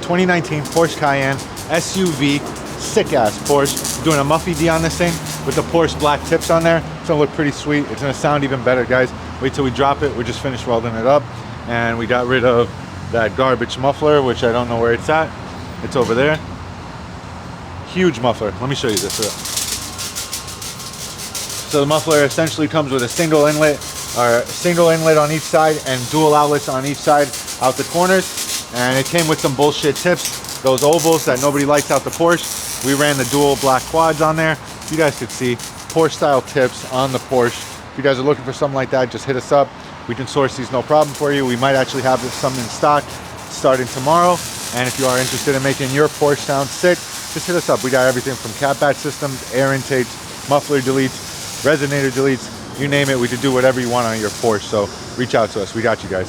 2019 Porsche Cayenne SUV, sick ass Porsche. Doing a Muffy D on this thing with the Porsche black tips on there. It's gonna look pretty sweet. It's gonna sound even better, guys. Wait till we drop it. We just finished welding it up, and we got rid of that garbage muffler, which I don't know where it's at. It's over there. Huge muffler. Let me show you this. So the muffler essentially comes with a single inlet on each side and dual outlets on each side out the corners. And it came with some bullshit tips, those ovals that nobody likes out the Porsche. We ran the dual black quads on there. You guys could see Porsche style tips on the Porsche. If you guys are looking for something like that, just hit us up. We can source these no problem for you. We might actually have some in stock starting tomorrow. And if you are interested in making your Porsche sound sick, just hit us up. We got everything from cat bat systems, air intakes, muffler deletes, resonator deletes, you name it. We could do whatever you want on your Porsche. So reach out to us. We got you guys.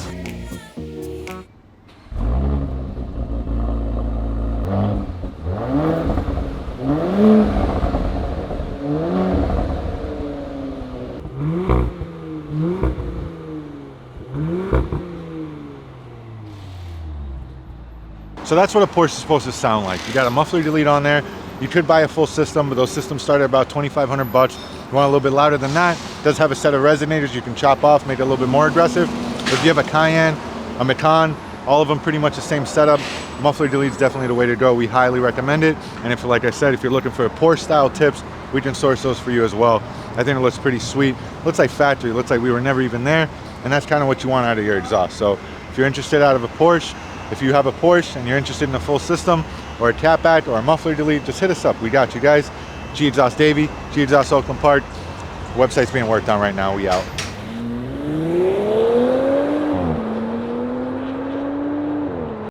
So that's what a Porsche is supposed to sound like. You got a muffler delete on there. You could buy a full system, but those systems start at about $2,500. You want a little bit louder than that. It does have a set of resonators you can chop off, make it a little bit more aggressive. If you have a Cayenne, a Macan, all of them pretty much the same setup. Muffler delete is definitely the way to go. We highly recommend it. And if, like I said, if you're looking for Porsche style tips, we can source those for you as well. I think it looks pretty sweet. Looks like factory. Looks like we were never even there. And that's kind of what you want out of your exhaust. So if you're interested out of a Porsche, if you have a Porsche and you're interested in a full system or a cat back or a muffler delete, just hit us up. We got you guys. Gexhaust Davey, Gexhaust Oakland Park. Website's being worked on right now. We out.